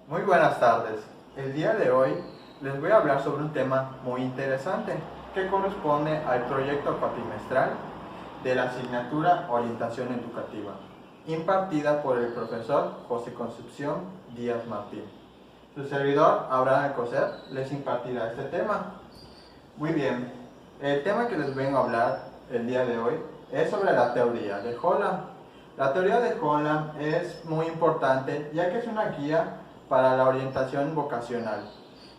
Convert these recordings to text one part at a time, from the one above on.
Muy buenas tardes. El día de hoy les voy a hablar sobre un tema muy interesante que corresponde al proyecto cuatrimestral de la asignatura Orientación Educativa, impartida por el profesor José Concepción Díaz Martín. Su servidor, Abraham Alcocer, les impartirá este tema. Muy bien, el tema que les vengo a hablar el día de hoy es sobre la teoría de Holland. La teoría de Holland es muy importante ya que es una guía para la orientación vocacional,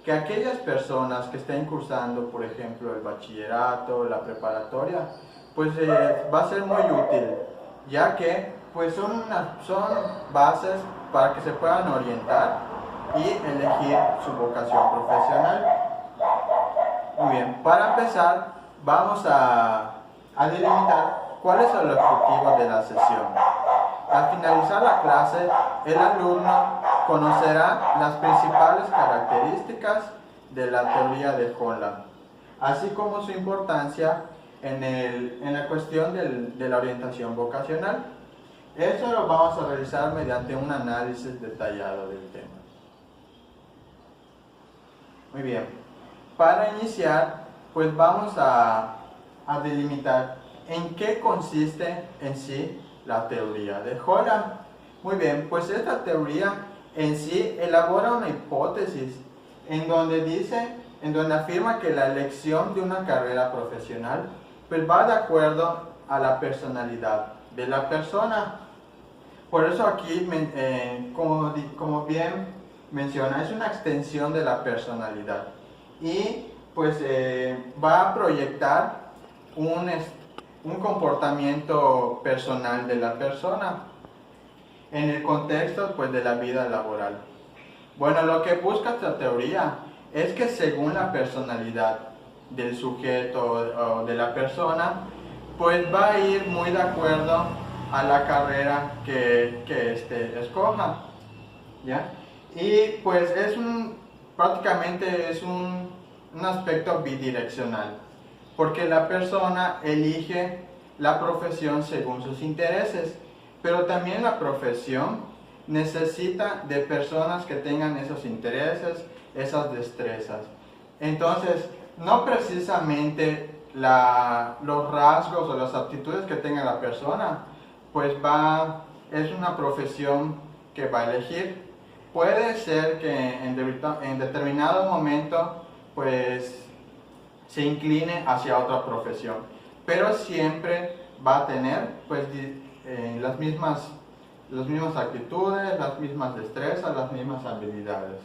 que aquellas personas que estén cursando, por ejemplo, el bachillerato, la preparatoria, pues va a ser muy útil, ya que pues son bases para que se puedan orientar y elegir su vocación profesional. Muy bien, para empezar vamos a delimitar cuál es el objetivo de la sesión. Al finalizar la clase, el alumno conocerá las principales características de la teoría de Holland, así como su importancia en la cuestión de la orientación vocacional. Eso lo vamos a realizar mediante un análisis detallado del tema. Muy bien, para iniciar, pues vamos a delimitar en qué consiste en sí la teoría de Holland. Muy bien, pues esta teoría en sí elabora una hipótesis en donde afirma que la elección de una carrera profesional pues va de acuerdo a la personalidad de la persona. Por eso aquí, como bien menciona, es una extensión de la personalidad y pues va a proyectar un comportamiento personal de la persona en el contexto pues, de la vida laboral. Bueno, lo que busca esta teoría es que según la personalidad del sujeto o de la persona, pues va a ir muy de acuerdo a la carrera que éste escoja, ¿ya? Y pues prácticamente es un aspecto bidireccional, porque la persona elige la profesión según sus intereses, pero también la profesión necesita de personas que tengan esos intereses, esas destrezas. Entonces, no precisamente los rasgos o las aptitudes que tenga la persona, pues es una profesión que va a elegir. Puede ser que en determinado momento, pues se incline hacia otra profesión, pero siempre va a tener pues las mismas actitudes, las mismas destrezas, las mismas habilidades.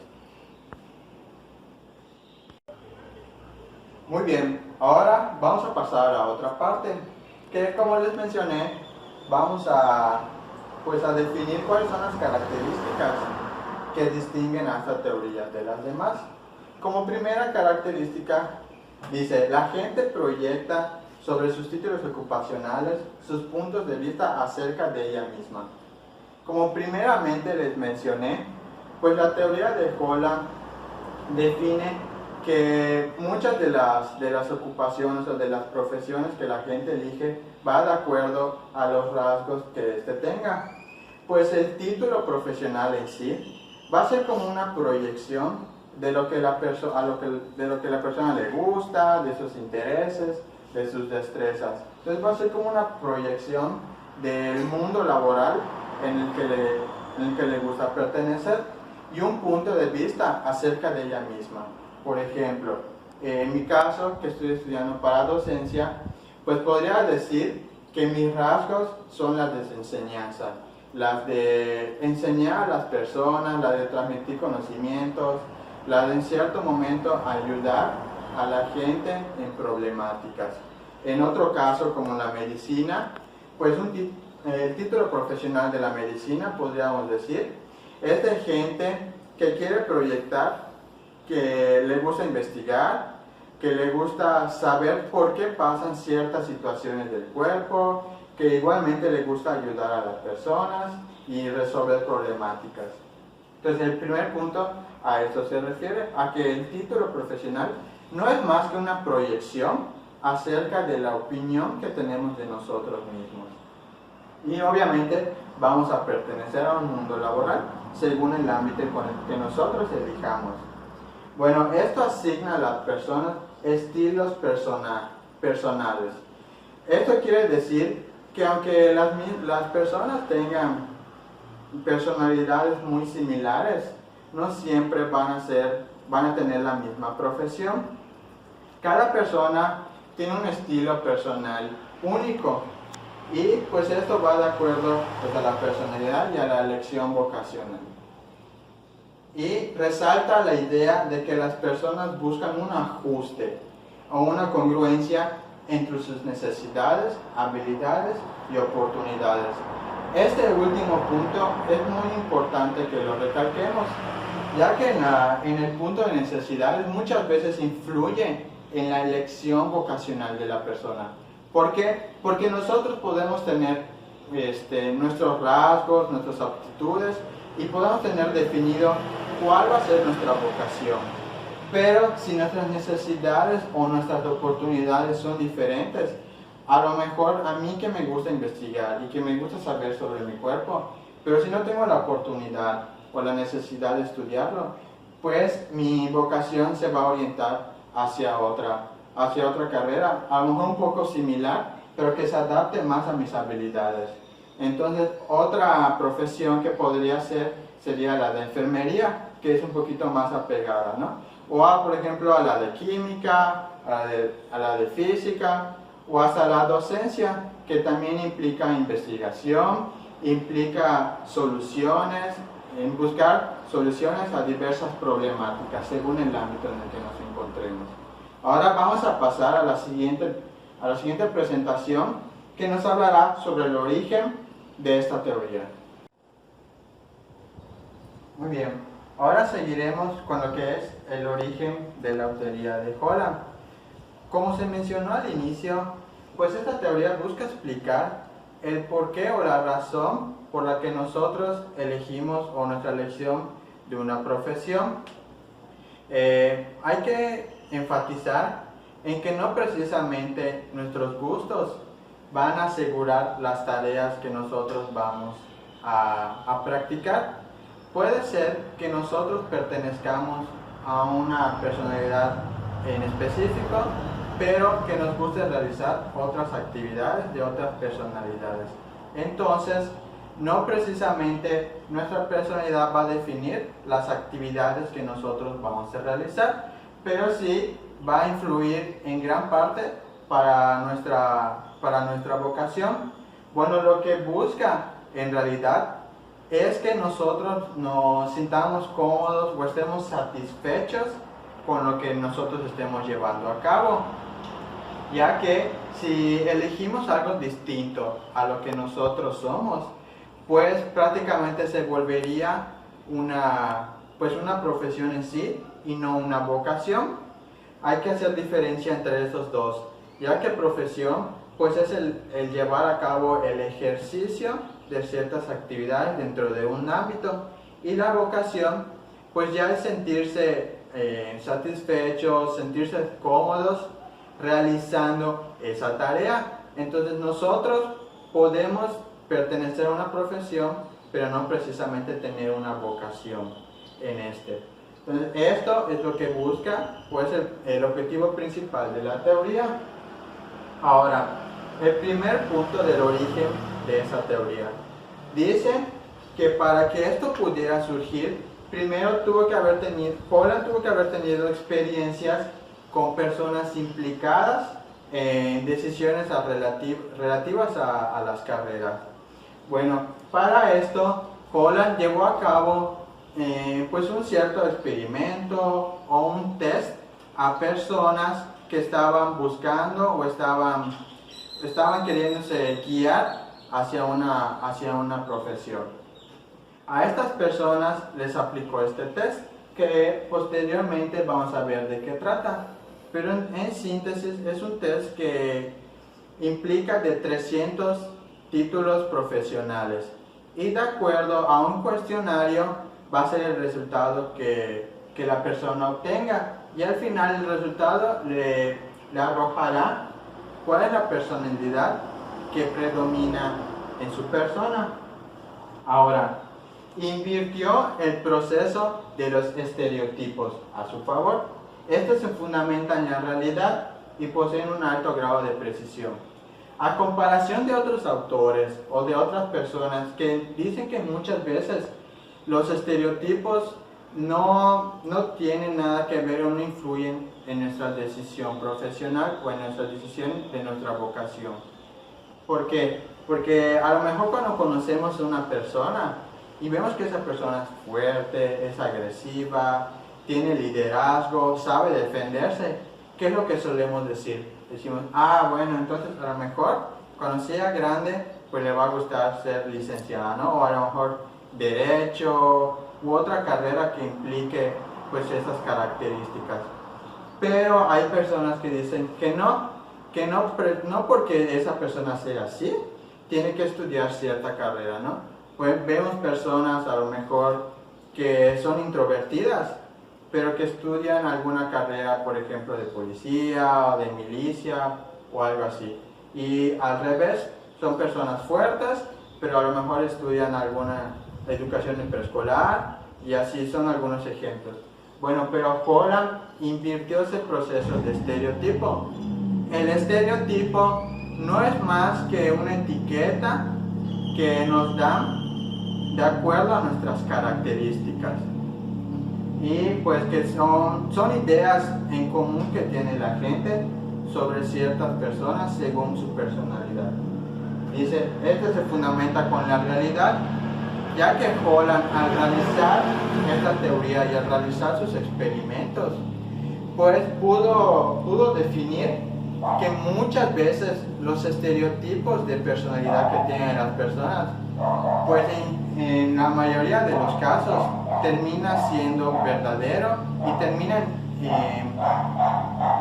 Muy bien, ahora vamos a pasar a otra parte, que como les mencioné, vamos a definir cuáles son las características que distinguen a esta teoría de las demás. Como primera característica, dice, la gente proyecta sobre sus títulos ocupacionales sus puntos de vista acerca de ella misma. Como primeramente les mencioné, pues la teoría de Holland define que muchas de las ocupaciones o de las profesiones que la gente elige va de acuerdo a los rasgos que éste tenga. Pues el título profesional en sí va a ser como una proyección de lo que la persona le gusta, de sus intereses, de sus destrezas. Entonces va a ser como una proyección del mundo laboral en el que le gusta pertenecer y un punto de vista acerca de ella misma. Por ejemplo, en mi caso, que estoy estudiando para docencia, pues podría decir que mis rasgos son las de enseñanza, las de enseñar a las personas, las de transmitir conocimientos, la de en cierto momento ayudar a la gente en problemáticas. En otro caso, como la medicina, pues el título profesional de la medicina, podríamos decir, es de gente que quiere proyectar, que le gusta investigar, que le gusta saber por qué pasan ciertas situaciones del cuerpo, que igualmente le gusta ayudar a las personas y resolver problemáticas. Entonces el primer punto a esto se refiere, a que el título profesional no es más que una proyección acerca de la opinión que tenemos de nosotros mismos. Y obviamente vamos a pertenecer a un mundo laboral según el ámbito con el que nosotros elijamos. Bueno, esto asigna a las personas estilos personales. Esto quiere decir que aunque las personas tengan personalidades muy similares, no siempre van a tener la misma profesión. Cada persona tiene un estilo personal único y pues esto va de acuerdo pues, a la personalidad y a la elección vocacional. Y resalta la idea de que las personas buscan un ajuste o una congruencia entre sus necesidades, habilidades y oportunidades. Este último punto es muy importante que lo recalquemos, ya que en el punto de necesidades muchas veces influye en la elección vocacional de la persona. ¿Por qué? Porque nosotros podemos tener nuestros rasgos, nuestras aptitudes y podemos tener definido cuál va a ser nuestra vocación. Pero si nuestras necesidades o nuestras oportunidades son diferentes, a lo mejor a mí que me gusta investigar y que me gusta saber sobre mi cuerpo, pero si no tengo la oportunidad o la necesidad de estudiarlo, pues mi vocación se va a orientar hacia otra carrera, a lo mejor un poco similar, pero que se adapte más a mis habilidades. Entonces, otra profesión que podría ser sería la de enfermería, que es un poquito más apegada, ¿no? O por ejemplo, a la de química, a la de física, o hasta la docencia, que también implica investigación, implica soluciones, en buscar soluciones a diversas problemáticas, según el ámbito en el que nos encontremos. Ahora vamos a pasar a la siguiente presentación, que nos hablará sobre el origen de esta teoría. Muy bien, ahora seguiremos con lo que es el origen de la teoría de Holland. Como se mencionó al inicio, pues esta teoría busca explicar el porqué o la razón por la que nosotros elegimos o nuestra elección de una profesión. Hay que enfatizar en que no precisamente nuestros gustos van a asegurar las tareas que nosotros vamos a practicar. Puede ser que nosotros pertenezcamos a una personalidad en específico, pero que nos guste realizar otras actividades de otras personalidades. Entonces, no precisamente nuestra personalidad va a definir las actividades que nosotros vamos a realizar, pero sí va a influir en gran parte para nuestra vocación. Bueno, lo que busca en realidad es que nosotros nos sintamos cómodos o estemos satisfechos con lo que nosotros estemos llevando a cabo, ya que si elegimos algo distinto a lo que nosotros somos, pues prácticamente se volvería una profesión en sí y no una vocación. Hay que hacer diferencia entre estos dos, ya que profesión pues es el llevar a cabo el ejercicio de ciertas actividades dentro de un ámbito, y la vocación pues ya es sentirse satisfechos, sentirse cómodos realizando esa tarea. Entonces nosotros podemos pertenecer a una profesión, pero no precisamente tener una vocación en este. Entonces esto es lo que busca pues el objetivo principal de la teoría. Ahora, el primer punto del origen de esa teoría dice que para que esto pudiera surgir, primero Holland tuvo que haber tenido experiencias con personas implicadas en decisiones relativas a las carreras. Bueno, para esto Holland llevó a cabo pues un cierto experimento o un test a personas que estaban buscando o estaban queriéndose guiar hacia una profesión. A estas personas les aplicó este test, que posteriormente vamos a ver de qué trata. Pero en síntesis es un test que implica de 300 títulos profesionales, y de acuerdo a un cuestionario va a ser el resultado que la persona obtenga, y al final el resultado le arrojará cuál es la personalidad que predomina en su persona. Ahora, invirtió el proceso de los estereotipos a su favor. Estos se fundamentan en la realidad y poseen un alto grado de precisión. A comparación de otros autores o de otras personas que dicen que muchas veces los estereotipos no tienen nada que ver o no influyen en nuestra decisión profesional o en nuestra decisión de nuestra vocación. ¿Por qué? Porque a lo mejor cuando conocemos a una persona y vemos que esa persona es fuerte, es agresiva, tiene liderazgo, sabe defenderse, ¿qué es lo que solemos decir? Decimos, bueno, entonces a lo mejor cuando sea grande, pues le va a gustar ser licenciada, ¿no? O a lo mejor derecho u otra carrera que implique pues esas características. Pero hay personas que dicen que no porque esa persona sea así, tiene que estudiar cierta carrera, ¿no? Pues vemos personas a lo mejor que son introvertidas, pero que estudian alguna carrera, por ejemplo, de policía o de milicia o algo así. Y al revés, son personas fuertes, pero a lo mejor estudian alguna educación en preescolar y así son algunos ejemplos. Bueno, pero Holland invirtió ese proceso de estereotipo. El estereotipo no es más que una etiqueta que nos dan de acuerdo a nuestras características. Y pues que son ideas en común que tiene la gente sobre ciertas personas según su personalidad. Dice, este se fundamenta con la realidad, ya que Holland al realizar esta teoría y al realizar sus experimentos, pues pudo definir que muchas veces los estereotipos de personalidad que tienen las personas, pues en la mayoría de los casos termina siendo verdadero y terminan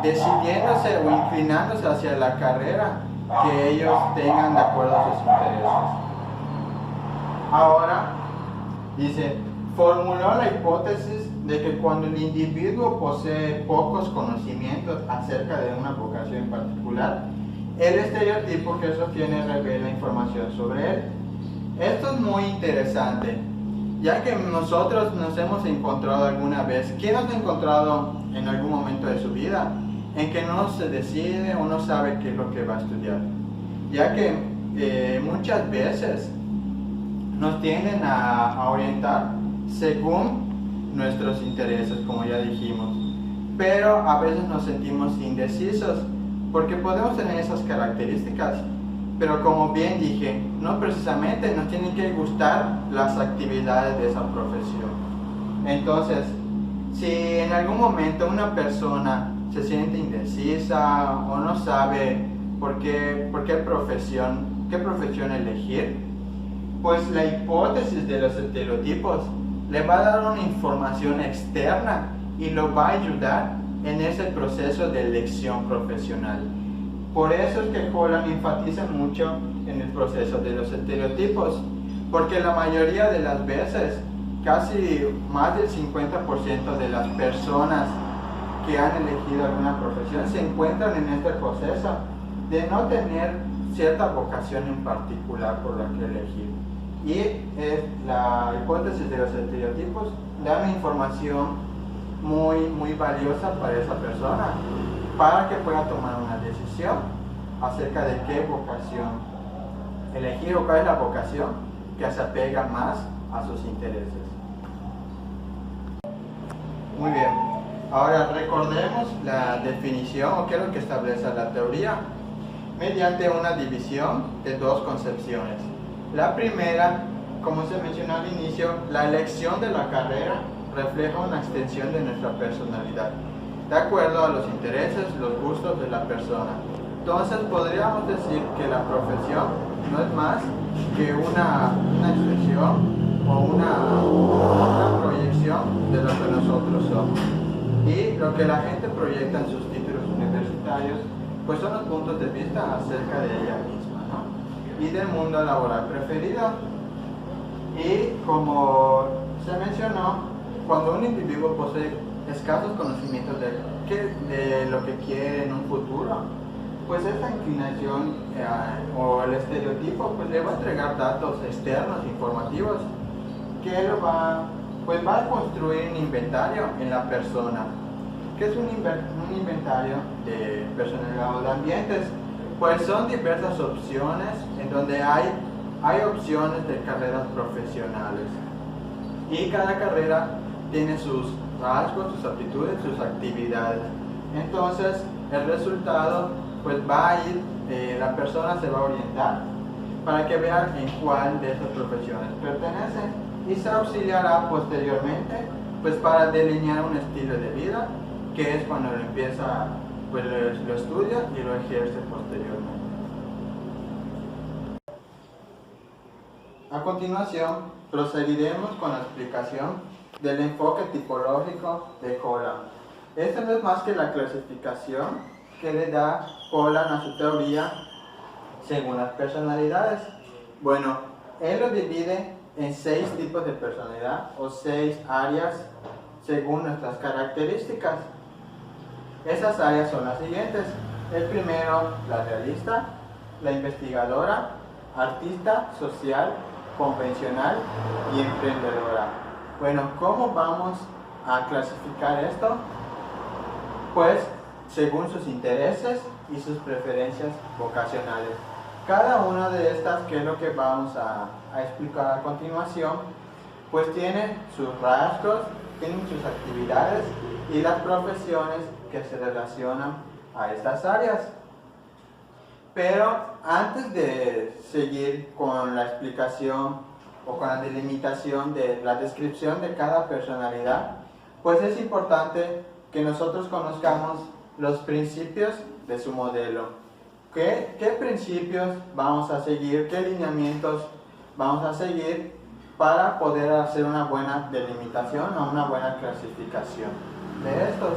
decidiéndose o inclinándose hacia la carrera que ellos tengan de acuerdo a sus intereses. Ahora, dice, formuló la hipótesis de que cuando el individuo posee pocos conocimientos acerca de una vocación en particular, el estereotipo que sostiene revela información sobre él. Esto es muy interesante, ya que nosotros nos hemos encontrado alguna vez, ¿quién nos ha encontrado en algún momento de su vida en que no se decide o no sabe qué es lo que va a estudiar? Ya que muchas veces nos tienden a orientar según nuestros intereses, como ya dijimos, pero a veces nos sentimos indecisos porque podemos tener esas características, pero como bien dije, no precisamente nos tienen que gustar las actividades de esa profesión. Entonces, si en algún momento una persona se siente indecisa o no sabe qué profesión elegir, pues la hipótesis de los estereotipos le va a dar una información externa y lo va a ayudar en ese proceso de elección profesional. Por eso es que Holland enfatiza mucho en el proceso de los estereotipos, porque la mayoría de las veces, casi más del 50% de las personas que han elegido alguna profesión se encuentran en este proceso de no tener cierta vocación en particular por la que elegir. Y la hipótesis de los estereotipos da una información muy valiosa para esa persona, para que pueda tomar una decisión acerca de qué vocación elegir o cuál es la vocación que se apega más a sus intereses. Muy bien, ahora recordemos la definición o qué es lo que establece la teoría mediante una división de dos concepciones. La primera, como se mencionó al inicio, la elección de la carrera refleja una extensión de nuestra personalidad, de acuerdo a los intereses, los gustos de la persona. Entonces podríamos decir que la profesión no es más que una extensión o una proyección de lo que nosotros somos. Y lo que la gente proyecta en sus títulos universitarios, pues son los puntos de vista acerca de ella misma, ¿no? Y del mundo laboral preferido. Y como se mencionó, cuando un individuo posee escasos conocimientos de lo que quiere en un futuro, pues esta inclinación o el estereotipo pues le va a entregar datos externos, informativos, que pues va a construir un inventario en la persona. ¿Qué es un inventario de personalidad o de ambientes? Pues son diversas opciones en donde hay opciones de carreras profesionales. Y cada carrera tiene sus rasgos, sus aptitudes, sus actividades. Entonces, el resultado, pues va a ir, la persona se va a orientar para que vea en cuál de esas profesiones pertenece y se auxiliará posteriormente, pues para delinear un estilo de vida, que es cuando lo empieza, pues lo estudia y lo ejerce posteriormente. A continuación, proseguiremos con la explicación del enfoque tipológico de Holland. Esto no es más que la clasificación que le da Holland a su teoría según las personalidades. Bueno, él lo divide en 6 tipos de personalidad o 6 áreas según nuestras características. Esas áreas son las siguientes. El primero, la realista, la investigadora, artista, social, convencional y emprendedora. Bueno, ¿cómo vamos a clasificar esto? Pues según sus intereses y sus preferencias vocacionales. Cada una de estas, que es lo que vamos a explicar a continuación, pues tiene sus rasgos, tienen sus actividades y las profesiones que se relacionan a estas áreas. Pero antes de seguir con la explicación o con la delimitación de la descripción de cada personalidad, pues es importante que nosotros conozcamos los principios de su modelo. ¿Qué principios vamos a seguir? ¿Qué lineamientos vamos a seguir para poder hacer una buena delimitación o una buena clasificación de estos?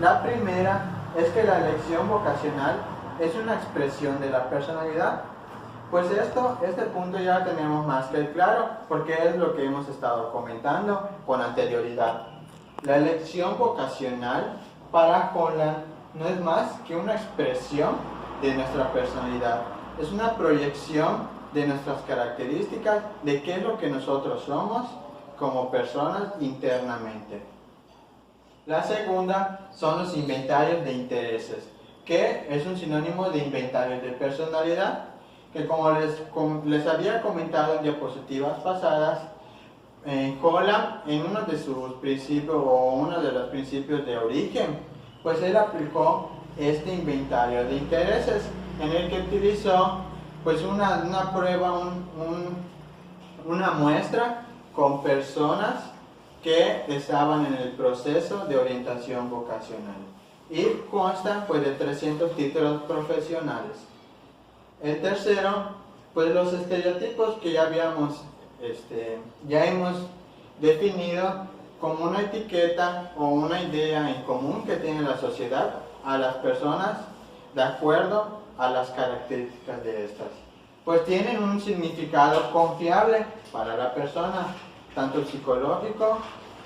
La primera es que la elección vocacional es una expresión de la personalidad. Pues este punto ya lo tenemos más que claro, porque es lo que hemos estado comentando con anterioridad. La elección vocacional para Holland no es más que una expresión de nuestra personalidad. Es una proyección de nuestras características, de qué es lo que nosotros somos como personas internamente. La segunda son los inventarios de intereses, que es un sinónimo de inventario de personalidad, que como les había comentado en diapositivas pasadas, Holland, en uno de sus principios o uno de los principios de origen, pues él aplicó este inventario de intereses, en el que utilizó pues una prueba, una muestra con personas que estaban en el proceso de orientación vocacional y constan pues de 300 títulos profesionales. El tercero, pues los estereotipos que ya hemos definido como una etiqueta o una idea en común que tiene la sociedad a las personas de acuerdo a las características de estas. Pues tienen un significado confiable para la persona, tanto psicológico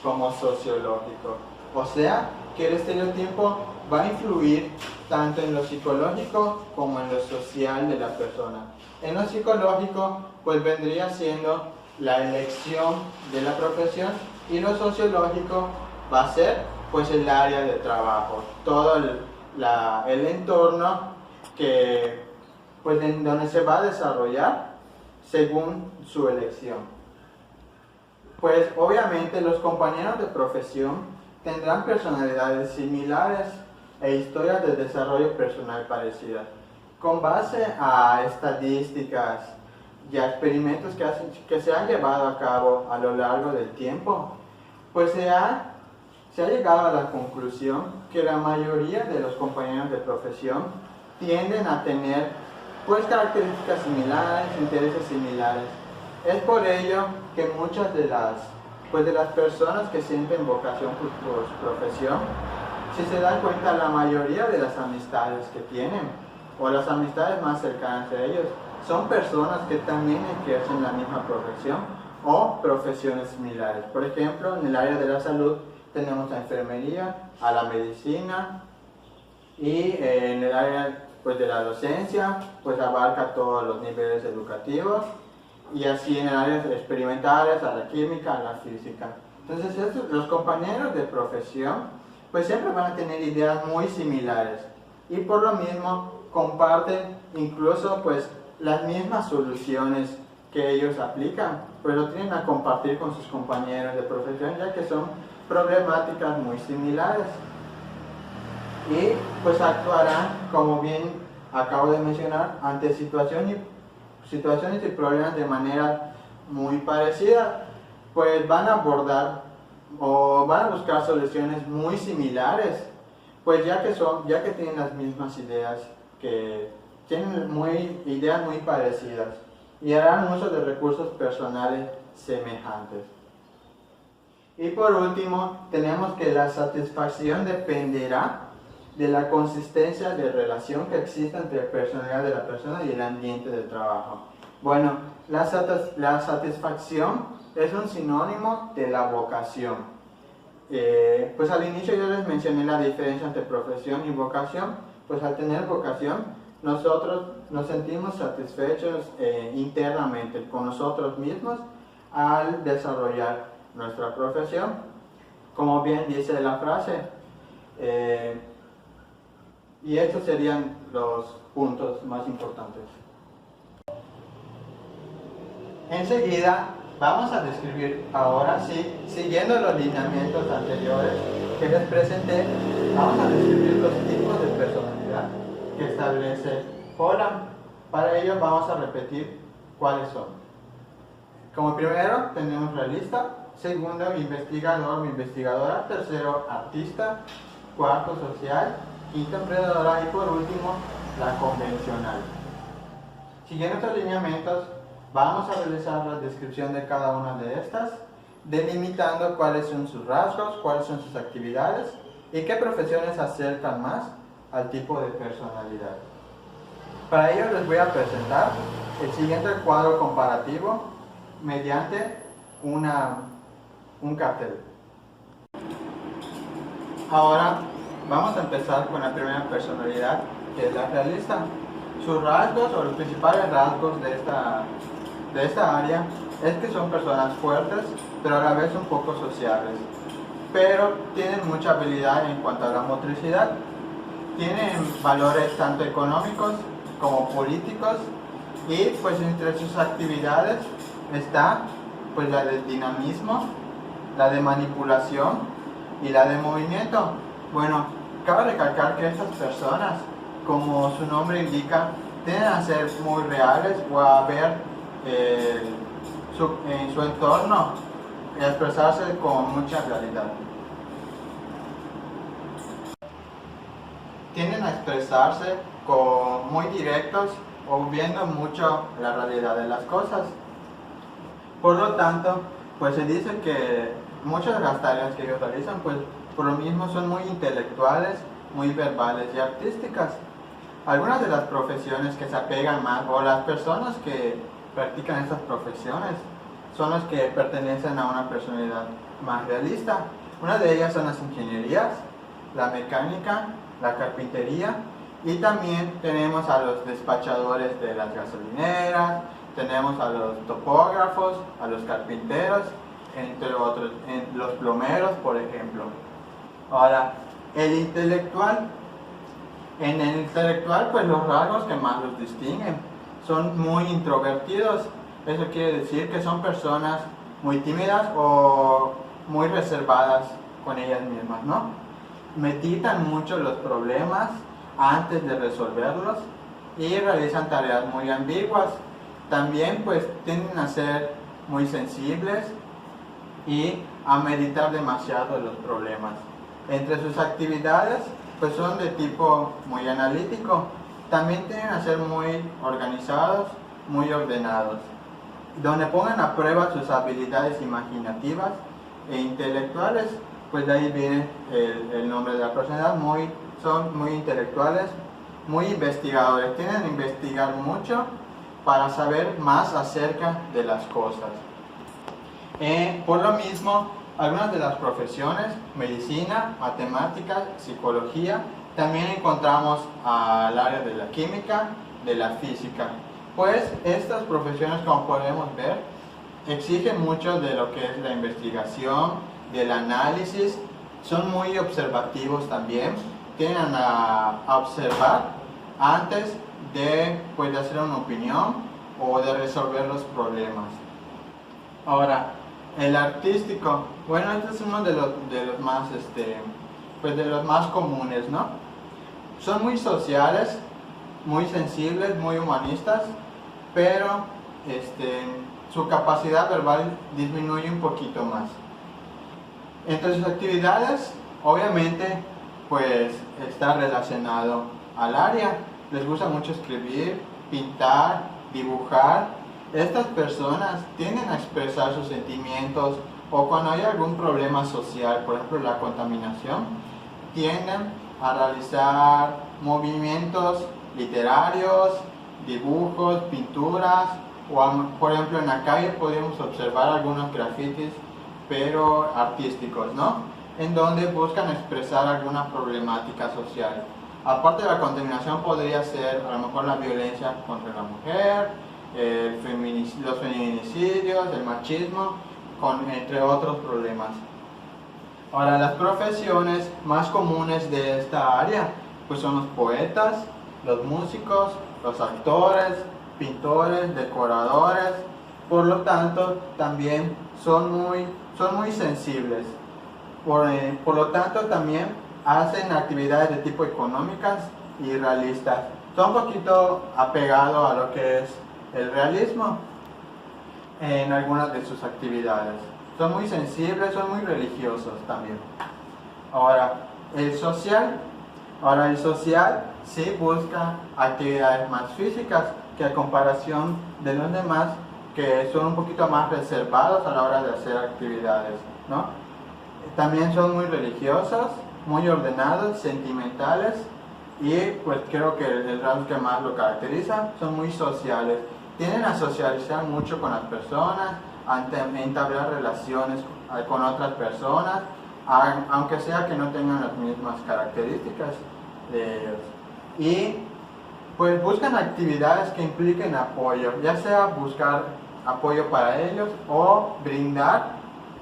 como sociológico. O sea, que el estereotipo va a influir tanto en lo psicológico como en lo social de la persona. En lo psicológico, pues vendría siendo la elección de la profesión, y lo sociológico va a ser pues el área de trabajo, todo el entorno que pues en donde se va a desarrollar según su elección. Pues obviamente los compañeros de profesión tendrán personalidades similares e historias de desarrollo personal parecidas. Con base a estadísticas y a experimentos que se han llevado a cabo a lo largo del tiempo, pues se ha llegado a la conclusión que la mayoría de los compañeros de profesión tienden a tener pues características similares, intereses similares. Es por ello que muchas de las personas que sienten vocación por su profesión, si se dan cuenta, la mayoría de las amistades que tienen o las amistades más cercanas a ellos son personas que también ejercen la misma profesión o profesiones similares. Por ejemplo, en el área de la salud tenemos la enfermería, a la medicina, y en el área pues de la docencia pues abarca todos los niveles educativos, y así en áreas experimentales, a la química, a la física. Entonces los compañeros de profesión pues siempre van a tener ideas muy similares y por lo mismo comparten incluso pues las mismas soluciones que ellos aplican, pues lo tienen a compartir con sus compañeros de profesión ya que son problemáticas muy similares y pues actuarán, como bien acabo de mencionar, ante situaciones y problemas de manera muy parecida, pues van a abordar o van a buscar soluciones muy similares, pues ya que tienen las mismas ideas, que tienen ideas muy parecidas y harán uso de recursos personales semejantes. Y por último, tenemos que la satisfacción dependerá de la consistencia de relación que existe entre la personalidad de la persona y el ambiente de trabajo. Bueno, la satisfacción es un sinónimo de la vocación. Pues al inicio yo les mencioné la diferencia entre profesión y vocación. Pues al tener vocación, nosotros nos sentimos satisfechos internamente con nosotros mismos al desarrollar nuestra profesión. Como bien dice la frase, y estos serían los puntos más importantes. Enseguida vamos a describir, ahora sí, siguiendo los lineamientos anteriores que les presenté, vamos a describir los tipos de personalidad que establece Holland. Para ello vamos a repetir cuáles son. Como primero tenemos realista, segundo investigador o investigadora, tercero artista, cuarto social, quinto emprendedora y por último la convencional. Siguiendo estos lineamientos vamos a realizar la descripción de cada una de estas, delimitando cuáles son sus rasgos, cuáles son sus actividades y qué profesiones se acercan más al tipo de personalidad. Para ello les voy a presentar el siguiente cuadro comparativo mediante un cartel. Ahora vamos a empezar con la primera personalidad, que es la realista. Sus rasgos o los principales rasgos de esta área es que son personas fuertes, pero a la vez un poco sociables, pero tienen mucha habilidad en cuanto a la motricidad. Tienen valores tanto económicos como políticos y pues entre sus actividades está pues la del dinamismo, la de manipulación y la de movimiento. Bueno, cabe recalcar que estas personas, como su nombre indica, tienden a ser muy reales o a ver en su entorno y a expresarse con mucha realidad. Tienden a expresarse muy directos o viendo mucho la realidad de las cosas. Por lo tanto, pues se dice que muchas de las tareas que ellos realizan, pues por lo mismo son muy intelectuales, muy verbales y artísticas. Algunas de las profesiones que se apegan más, o las personas que practican estas profesiones, son las que pertenecen a una personalidad más realista. Una de ellas son las ingenierías, la mecánica, la carpintería, y también tenemos a los despachadores de las gasolineras, tenemos a los topógrafos, a los carpinteros, entre otros, los plomeros, por ejemplo. Ahora, el intelectual. En el intelectual, pues los rasgos que más los distinguen son muy introvertidos. Eso quiere decir que son personas muy tímidas o muy reservadas con ellas mismas, ¿no? Meditan mucho los problemas antes de resolverlos y realizan tareas muy ambiguas. También pues tienden a ser muy sensibles y a meditar demasiado los problemas. Entre sus actividades pues son de tipo muy analítico. También tienden a ser muy organizados, muy ordenados. Donde pongan a prueba sus habilidades imaginativas e intelectuales, pues de ahí viene el nombre de la personalidad. Son muy intelectuales, muy investigadores. Tienden a investigar mucho para saber más acerca de las cosas. Por lo mismo, algunas de las profesiones, medicina, matemáticas, psicología, también encontramos al área de la química, de la física. Pues estas profesiones, como podemos ver, exigen mucho de lo que es la investigación, del análisis, son muy observativos también, tienden a observar antes de, pues, de hacer una opinión o de resolver los problemas. Ahora, el artístico, bueno, este es uno de los más, pues de los más comunes, ¿no? Son muy sociales, muy sensibles, muy humanistas, pero su capacidad verbal disminuye un poquito más. Entre sus actividades, obviamente, pues está relacionado al área. Les gusta mucho escribir, pintar, dibujar. Estas personas tienden a expresar sus sentimientos o cuando hay algún problema social, por ejemplo la contaminación, tienden a realizar movimientos literarios, dibujos, pinturas, o por ejemplo en la calle podemos observar algunos grafitis, pero artísticos, ¿no? En donde buscan expresar alguna problemática social. Aparte de la contaminación podría ser a lo mejor la violencia contra la mujer, los feminicidios, el machismo, entre otros problemas. Ahora, las profesiones más comunes de esta área pues son los poetas, los músicos, los actores, pintores, decoradores. Por lo tanto, también son muy sensibles. Por lo tanto, también hacen actividades de tipo económicas y realistas. Son un poquito apegados a lo que es el realismo en algunas de sus actividades. Son muy sensibles, son muy religiosos también. Ahora, el social sí busca actividades más físicas que a comparación de los demás que son un poquito más reservados a la hora de hacer actividades, ¿no? También son muy religiosos, muy ordenados, sentimentales y pues creo que el rasgo que más lo caracteriza son muy sociales. Tienden a socializar mucho con las personas, a entablar relaciones con otras personas, aunque sea que no tengan las mismas características de ellos. Y pues buscan actividades que impliquen apoyo, ya sea buscar apoyo para ellos o brindar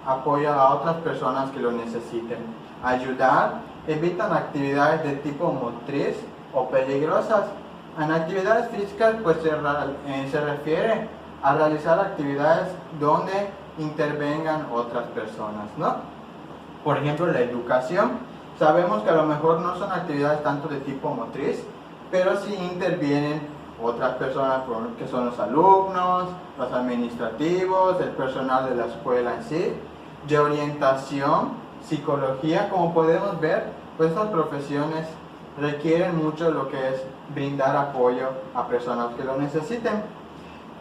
apoyo a otras personas que lo necesiten. Ayudar, evitan actividades de tipo motriz o peligrosas. En actividades físicas pues se refiere a realizar actividades donde intervengan otras personas, ¿no? Por ejemplo, la educación. Sabemos que a lo mejor no son actividades tanto de tipo motriz, pero sí intervienen otras personas que son los alumnos, los administrativos, el personal de la escuela en sí, de orientación, psicología. Como podemos ver, pues estas profesiones requieren mucho lo que es brindar apoyo a personas que lo necesiten.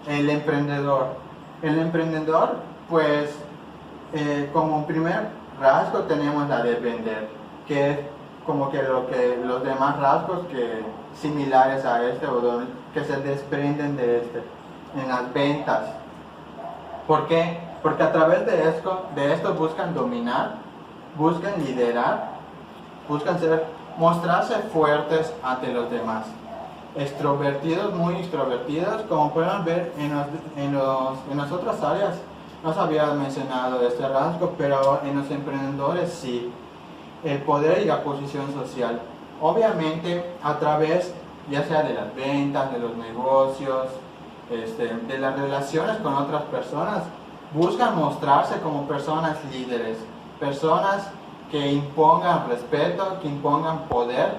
El emprendedor, pues como primer rasgo tenemos la de vender, que es como que los demás rasgos similares a o que se desprenden de en las ventas. ¿Por qué? Porque a través de esto buscan dominar, buscan liderar, buscan mostrarse fuertes ante los demás. Extrovertidos, muy extrovertidos, como pueden ver en las otras áreas. No se había mencionado este rasgo, pero en los emprendedores sí. El poder y la posición social. Obviamente a través ya sea de las ventas, de los negocios, de las relaciones con otras personas, buscan mostrarse como personas líderes, personas que impongan respeto, que impongan poder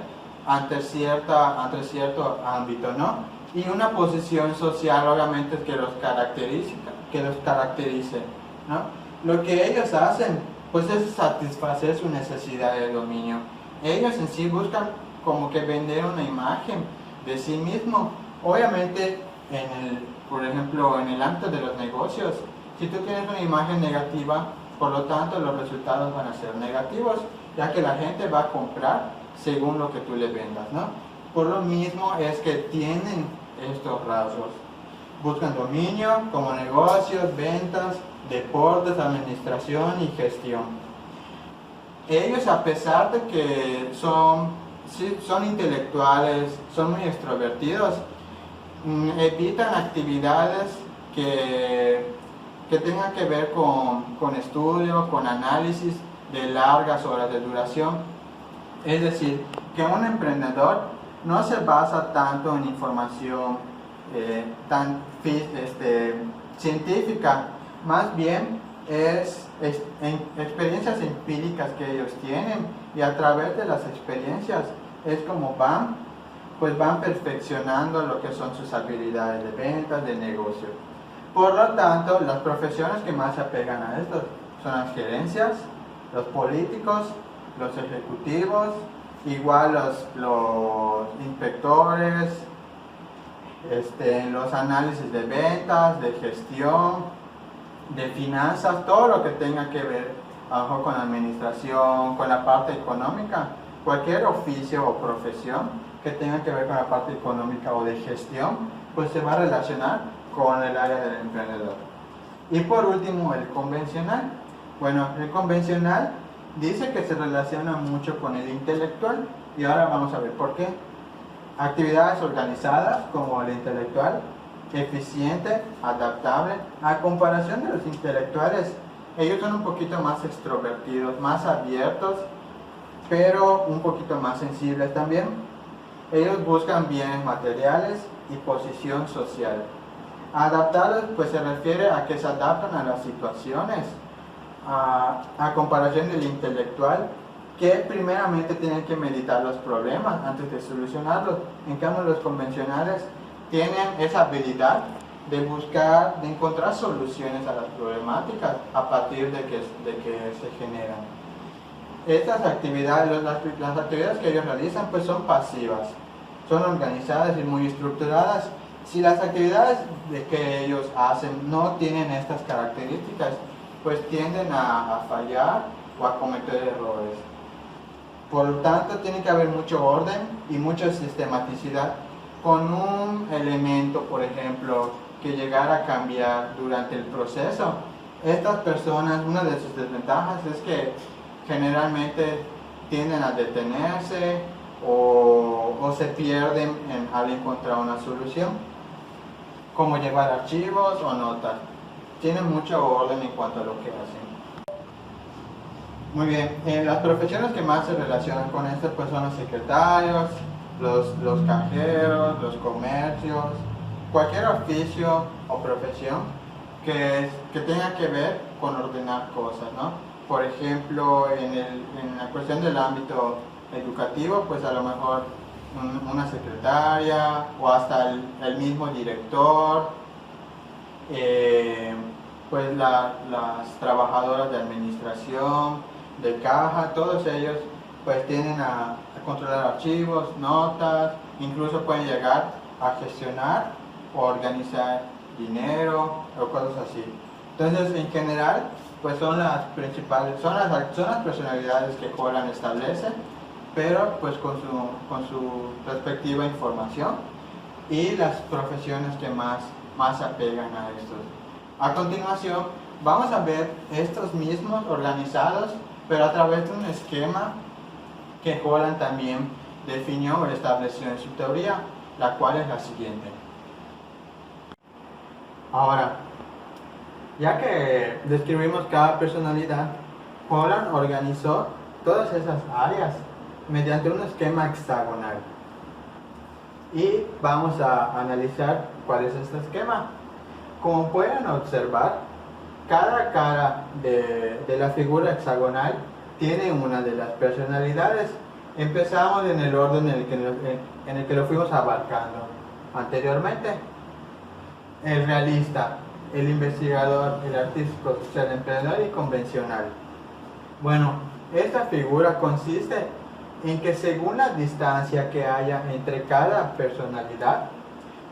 ante cierto ámbito, ¿no? Y una posición social obviamente que los caracterice, ¿no? Lo que ellos hacen pues es satisfacer su necesidad de dominio. Ellos en sí buscan como que vender una imagen de sí mismo. Obviamente, por ejemplo, en el ámbito de los negocios, si tú tienes una imagen negativa, por lo tanto los resultados van a ser negativos, ya que la gente va a comprar según lo que tú le vendas, ¿no? Por lo mismo es que tienen estos rasgos. Buscan dominio como negocios, ventas, deportes, administración y gestión. Ellos, a pesar de que son intelectuales, son muy extrovertidos, evitan actividades que tengan que ver con estudio, con análisis de largas horas de duración. Es decir, que un emprendedor no se basa tanto en información tan científica, más bien es en experiencias empíricas que ellos tienen, y a través de las experiencias es como van perfeccionando lo que son sus habilidades de ventas, de negocio. Por lo tanto, las profesiones que más se apegan a esto son las gerencias, los políticos, los ejecutivos, igual los inspectores, los análisis de ventas, de gestión, de finanzas, todo lo que tenga que ver con administración, con la parte económica, cualquier oficio o profesión que tenga que ver con la parte económica o de gestión, pues se va a relacionar con el área del emprendedor. Y por último, el convencional. Bueno, el convencional dice que se relaciona mucho con el intelectual, y ahora vamos a ver por qué. Actividades organizadas como el intelectual, eficiente, adaptable. A comparación de los intelectuales, ellos son un poquito más extrovertidos, más abiertos, pero un poquito más sensibles también. Ellos buscan bienes materiales y posición social. Adaptables, pues se refiere a que se adaptan a las situaciones, a comparación del intelectual, que primeramente tienen que meditar los problemas antes de solucionarlos. En cambio, los convencionales tienen esa habilidad de buscar, de encontrar soluciones a las problemáticas a partir de que se generan. Estas actividades, las actividades que ellos realizan, pues son pasivas, son organizadas y muy estructuradas. Si las actividades que ellos hacen no tienen estas características, pues tienden a fallar o a cometer errores. Por lo tanto, tiene que haber mucho orden y mucha sistematicidad. Con un elemento, por ejemplo, que llegara a cambiar durante el proceso, estas personas, una de sus desventajas es que generalmente tienden a detenerse o se pierden al encontrar una solución, como llevar archivos o notas. Tienen mucho orden en cuanto a lo que hacen. Muy bien, las profesiones que más se relacionan con esto pues son los secretarios, los cajeros, los comercios, cualquier oficio o profesión que tenga que ver con ordenar cosas, ¿no? Por ejemplo, en la cuestión del ámbito educativo, pues a lo mejor una secretaria o hasta el mismo director, pues las trabajadoras de administración, de caja, todos ellos pues tienden a controlar archivos, notas, incluso pueden llegar a gestionar o organizar dinero o cosas así. Entonces, en general, pues son las principales, son las personalidades que Holland establece, pero pues con su respectiva información, y las profesiones que más se apegan a estos. A continuación, vamos a ver estos mismos organizados, pero a través de un esquema que Holland también definió o estableció en su teoría, la cual es la siguiente. Ahora, ya que describimos cada personalidad, Holland organizó todas esas áreas mediante un esquema hexagonal. Y vamos a analizar cuál es este esquema. Como pueden observar, cada cara de la figura hexagonal tiene una de las personalidades. Empezamos en el orden en el que lo fuimos abarcando anteriormente. El realista, el investigador, el artístico, el emprendedor y convencional. Bueno, esta figura consiste en que según la distancia que haya entre cada personalidad,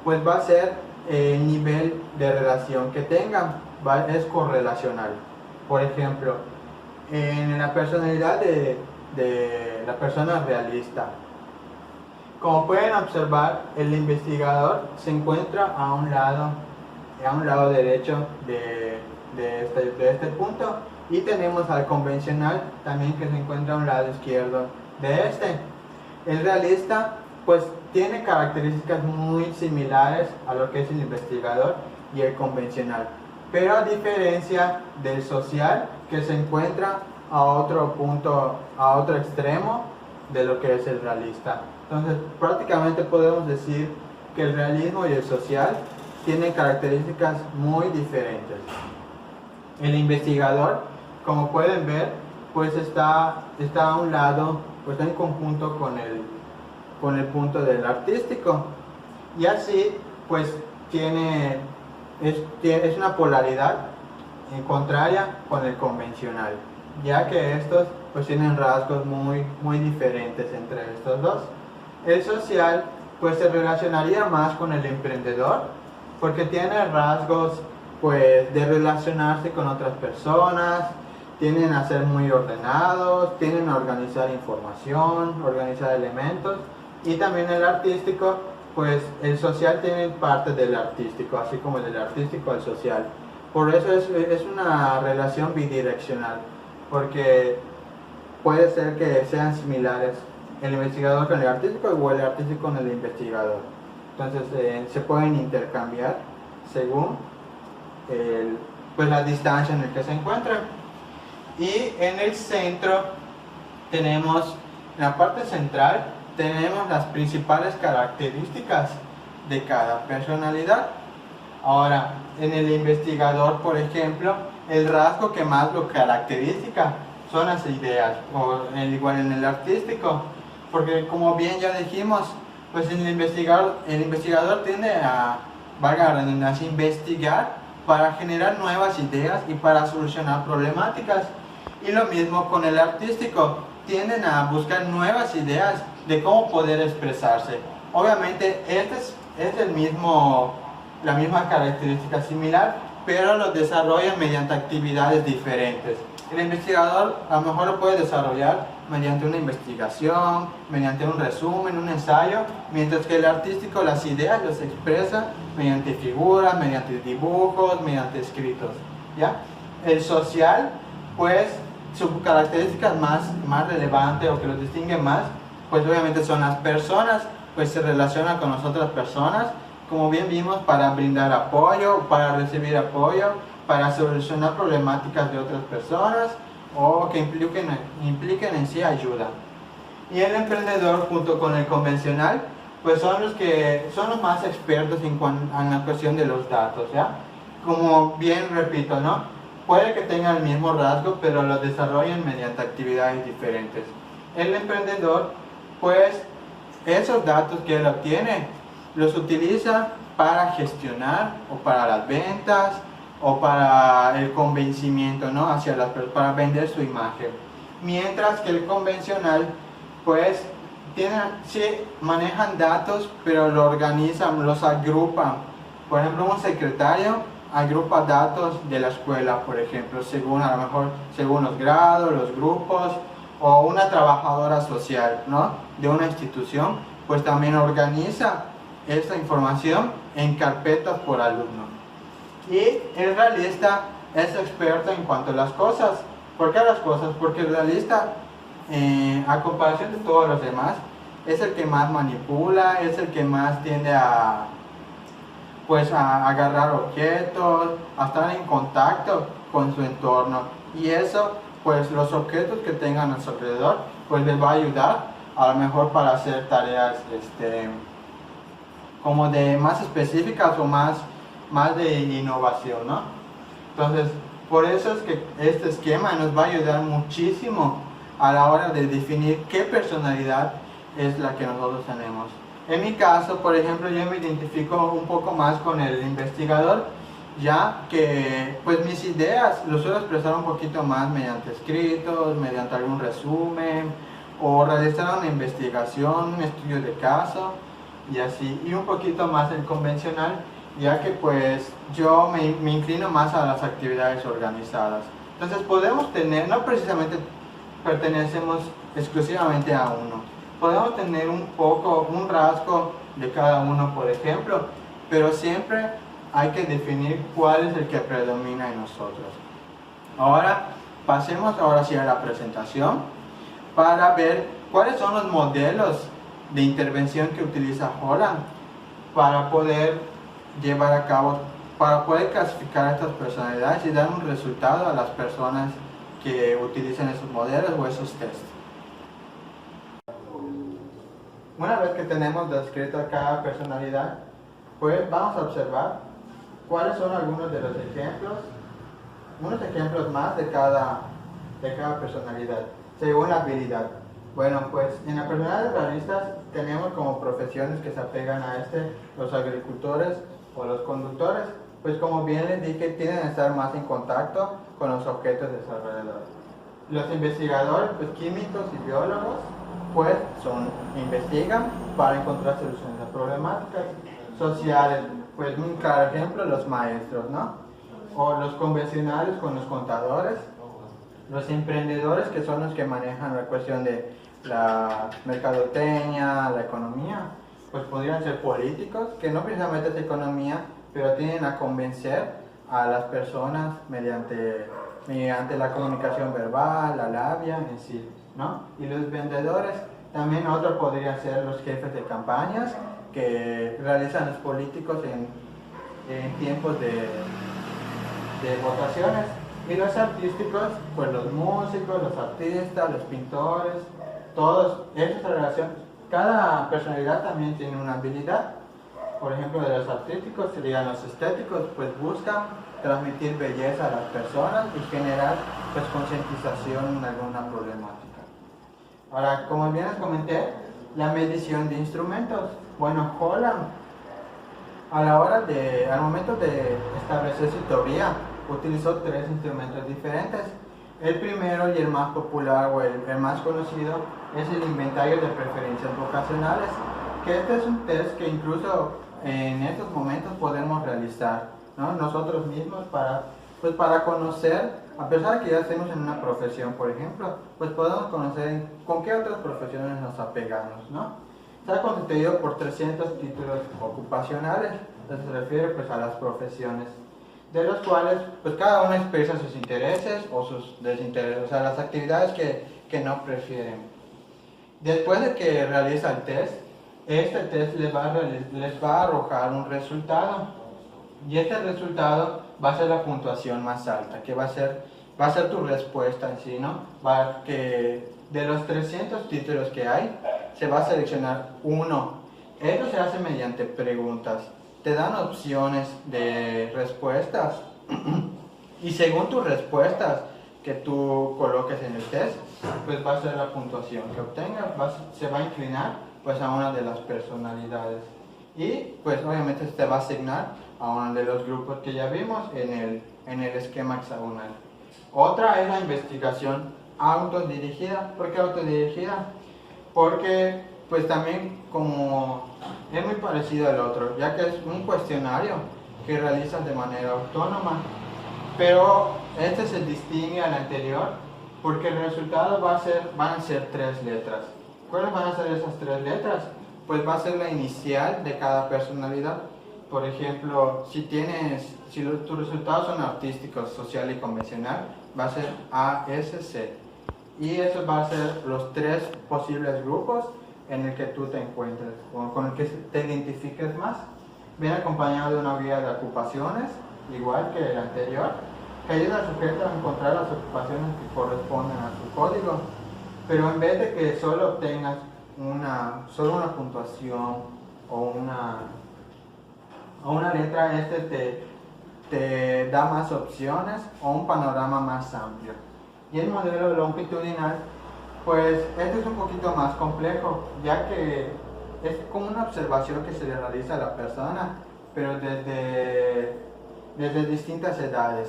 pues va a ser el nivel de relación que tengan. Es correlacional. Por ejemplo, en la personalidad de la persona realista, como pueden observar, el investigador se encuentra a un lado derecho de este punto, y tenemos al convencional también, que se encuentra a un lado izquierdo de este. El realista pues tiene características muy similares a lo que es el investigador y el convencional, pero a diferencia del social, que se encuentra a otro punto, a otro extremo de lo que es el realista. Entonces, prácticamente podemos decir que el realismo y el social tienen características muy diferentes. El investigador, como pueden ver, pues está a un lado, pues está en conjunto con el punto del artístico, y así pues es una polaridad en contraria con el convencional, ya que estos pues tienen rasgos muy diferentes entre estos dos. El social pues se relacionaría más con el emprendedor, porque tiene rasgos pues de relacionarse con otras personas, tienden a ser muy ordenados, tienden a organizar información, organizar elementos. Y también el artístico, pues el social tiene parte del artístico, así como del artístico al social. Por eso es una relación bidireccional, porque puede ser que sean similares el investigador con el artístico o el artístico con el investigador. Entonces se pueden intercambiar según pues la distancia en la que se encuentran. Y en el centro tenemos, en la parte central, tenemos las principales características de cada personalidad. Ahora, en el investigador, por ejemplo, el rasgo que más lo caracteriza son las ideas, o igual en el artístico, porque como bien ya dijimos, pues el investigador tiende a, valga la redundancia, investigar para generar nuevas ideas y para solucionar problemáticas. Y lo mismo con el artístico, tienden a buscar nuevas ideas de cómo poder expresarse. Obviamente es la misma característica similar, pero lo desarrollan mediante actividades diferentes. El investigador a lo mejor lo puede desarrollar mediante una investigación, mediante un resumen, un ensayo, mientras que el artístico las ideas las expresa mediante figuras, mediante dibujos, mediante escritos, ¿ya? El social, pues su característica más relevante o que los distingue más, pues obviamente son las personas, pues se relacionan con las otras personas, como bien vimos, para brindar apoyo, para recibir apoyo, para solucionar problemáticas de otras personas o que impliquen en sí ayuda. Y el emprendedor, junto con el convencional, pues son los más expertos en la cuestión de los datos, ¿ya? Como bien repito, ¿no? Puede que tengan el mismo rasgo, pero lo desarrollan mediante actividades diferentes. El emprendedor, pues, esos datos que él obtiene, los utiliza para gestionar o para las ventas o para el convencimiento, ¿no? Para vender su imagen. Mientras que el convencional, pues, sí manejan datos, pero lo organizan, los agrupan. Por ejemplo, un secretario agrupa datos de la escuela, por ejemplo, a lo mejor según los grados, los grupos, o una trabajadora social, ¿no? De una institución, pues también organiza esta información en carpetas por alumno. Y el realista es experto en cuanto a las cosas. ¿Por qué las cosas? Porque el realista, a comparación de todos los demás, es el que más manipula, es el que más tiende a agarrar objetos, a estar en contacto con su entorno, y eso, pues los objetos que tengan a su alrededor, pues les va a ayudar a lo mejor para hacer tareas como de más específicas o más de innovación, ¿no? Entonces, por eso es que este esquema nos va a ayudar muchísimo a la hora de definir qué personalidad es la que nosotros tenemos. En mi caso, por ejemplo, yo me identifico un poco más con el investigador, ya que pues mis ideas los suelo expresar un poquito más mediante escritos, mediante algún resumen, o realizar una investigación, un estudio de caso, y así, y un poquito más el convencional, ya que pues yo me inclino más a las actividades organizadas. Entonces podemos tener, no precisamente pertenecemos exclusivamente a uno, podemos tener un rasgo de cada uno, por ejemplo, pero siempre hay que definir cuál es el que predomina en nosotros. Ahora pasemos sí a la presentación para ver cuáles son los modelos de intervención que utiliza Holland para poder llevar a cabo, para poder clasificar a estas personalidades y dar un resultado a las personas que utilicen esos modelos o esos tests. Una vez que tenemos descrito cada personalidad, pues vamos a observar cuáles son algunos de los ejemplos, unos ejemplos más de cada personalidad, según la habilidad. Bueno, pues en las personalidades realistas tenemos como profesiones que se apegan a los agricultores o los conductores, pues como bien les dije, tienden a estar más en contacto con los objetos de su alrededor. Los investigadores, pues químicos y biólogos, pues investigan para encontrar soluciones a problemáticas sociales. Pues un claro ejemplo, los maestros, ¿no? O los convencionales con los contadores, los emprendedores que son los que manejan la cuestión de la mercadotecnia, la economía, pues podrían ser políticos, que no precisamente es economía, pero tienen a convencer a las personas mediante la comunicación verbal, la labia en sí, ¿no? Y los vendedores, también otros podrían ser los jefes de campañas que realizan los políticos en tiempos de votaciones. Y los artísticos, pues los músicos, los artistas, los pintores, todos, esta relación, cada personalidad también tiene una habilidad. Por ejemplo, de los artísticos serían los estéticos, pues buscan transmitir belleza a las personas y generar pues concientización en alguna problemática. Ahora, como bien les comenté, la medición de instrumentos. Bueno, Holland, al momento de establecer su teoría, utilizó 3 instrumentos diferentes. El primero y el más popular o el más conocido es el inventario de preferencias vocacionales, que este es un test que incluso en estos momentos podemos realizar, ¿no? Nosotros mismos para conocer, a pesar de que ya estemos en una profesión, por ejemplo, pues podemos conocer con qué otras profesiones nos apegamos, ¿no? Está constituido por 300 títulos ocupacionales, se refiere pues a las profesiones, de los cuales pues cada uno expresa sus intereses o sus desinteresos, o sea, las actividades que no prefieren. Después de que realiza el test, este test les va a arrojar un resultado, y este resultado va a ser la puntuación más alta, que va a ser tu respuesta en sí, ¿no? Que de los 300 títulos que hay, se va a seleccionar uno. Esto se hace mediante preguntas. Te dan opciones de respuestas y según tus respuestas que tú coloques en el test, pues va a ser la puntuación que obtengas, se va a inclinar pues a una de las personalidades y pues obviamente se te va a asignar a uno de los grupos que ya vimos en el esquema hexagonal. Otra es la investigación autodirigida. ¿Por qué autodirigida? Porque pues también como es muy parecido al otro, ya que es un cuestionario que realizas de manera autónoma, pero este se distingue al anterior porque el resultado van a ser 3 letras. ¿Cuáles van a ser esas 3 letras? Pues va a ser la inicial de cada personalidad. Por ejemplo, si tus resultados son artísticos, social y convencional, va a ser ASC. Y eso va a ser los 3 posibles grupos en el que tú te encuentres o con el que te identifiques más. Viene acompañado de una guía de ocupaciones, igual que el anterior, que ayuda al sujeto a encontrar las ocupaciones que corresponden a su código. Pero en vez de que solo obtengas solo una puntuación o una letra, te da más opciones o un panorama más amplio. Y el modelo longitudinal, pues este es un poquito más complejo, ya que es como una observación que se le realiza a la persona, pero desde distintas edades.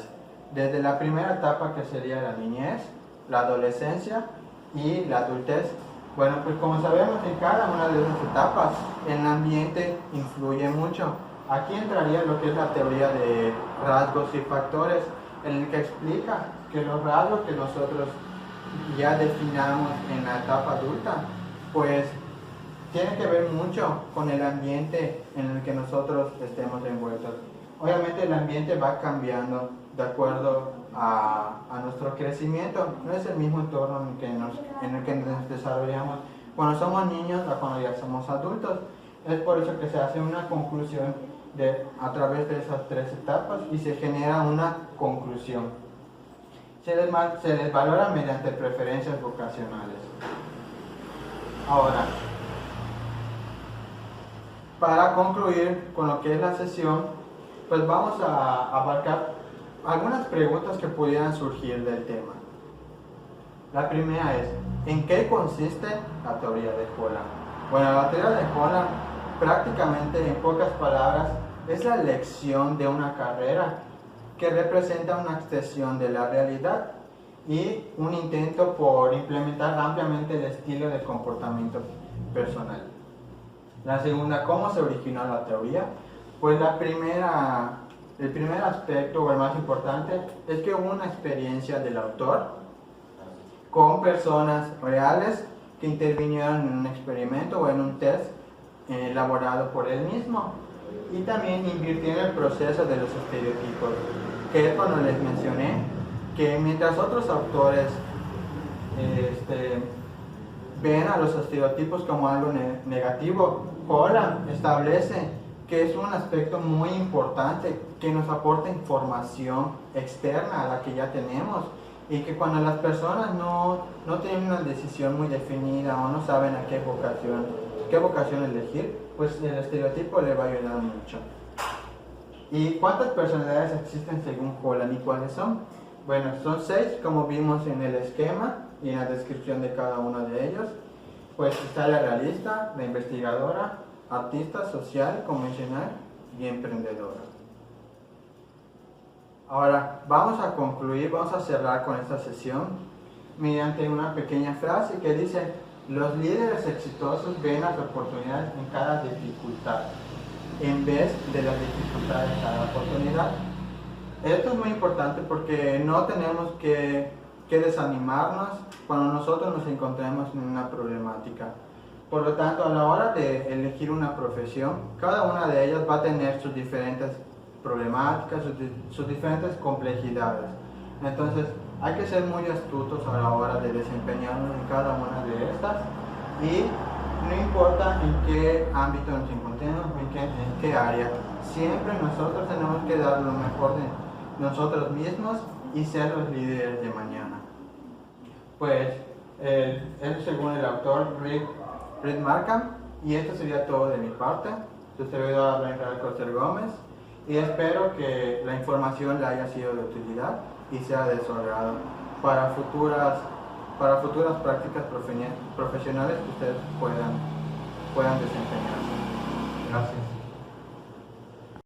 Desde la primera etapa, que sería la niñez, la adolescencia y la adultez. Bueno, pues como sabemos, en cada una de esas etapas el ambiente influye mucho. Aquí entraría lo que es la teoría de rasgos y factores, en el que explica que los rasgos que nosotros ya definamos en la etapa adulta, pues tienen que ver mucho con el ambiente en el que nosotros estemos envueltos. Obviamente el ambiente va cambiando de acuerdo a nuestro crecimiento, no es el mismo entorno en el que nos desarrollamos cuando somos niños a cuando ya somos adultos. Es por eso que se hace una conclusión a través de esas 3 etapas y se genera una conclusión. Se les valora mediante preferencias vocacionales. Ahora, para concluir con lo que es la sesión, pues vamos a abarcar algunas preguntas que pudieran surgir del tema. La primera es, ¿en qué consiste la teoría de Holland? Bueno, la teoría de Holland, prácticamente en pocas palabras, es la lección de una carrera que representa una extensión de la realidad y un intento por implementar ampliamente el estilo de comportamiento personal. La segunda, ¿cómo se originó la teoría? Pues el primer aspecto, o el más importante, es que hubo una experiencia del autor con personas reales que intervinieron en un experimento o en un test elaborado por él mismo, y también invirtió en el proceso de los estereotipos, que es cuando les mencioné que mientras otros autores ven a los estereotipos como algo negativo, Holland establece que es un aspecto muy importante que nos aporta información externa a la que ya tenemos, y que cuando las personas no tienen una decisión muy definida o no saben a qué vocación elegir, pues el estereotipo le va a ayudar mucho. ¿Y cuántas personalidades existen según Holland y cuáles son? Bueno, son 6, como vimos en el esquema y en la descripción de cada uno de ellos. Pues está la realista, la investigadora, artista, social, convencional y emprendedora. Ahora, vamos a concluir, vamos a cerrar con esta sesión mediante una pequeña frase que dice: los líderes exitosos ven las oportunidades en cada dificultad, en vez de las dificultades en cada oportunidad. Esto es muy importante porque no tenemos que desanimarnos cuando nosotros nos encontremos en una problemática. Por lo tanto, a la hora de elegir una profesión, cada una de ellas va a tener sus diferentes problemáticas, sus diferentes complejidades. Entonces, hay que ser muy astutos a la hora de desempeñarnos en cada una de estas, y no importa en qué ámbito nos encontremos, en qué área, siempre nosotros tenemos que dar lo mejor de nosotros mismos y ser los líderes de mañana. Pues, es según el autor Rick Markham, y esto sería todo de mi parte. Su servidor Abraham Coster Gómez, y espero que la información le haya sido de utilidad y sea de su agrado para futuras prácticas profesionales que ustedes puedan desempeñarse. Gracias.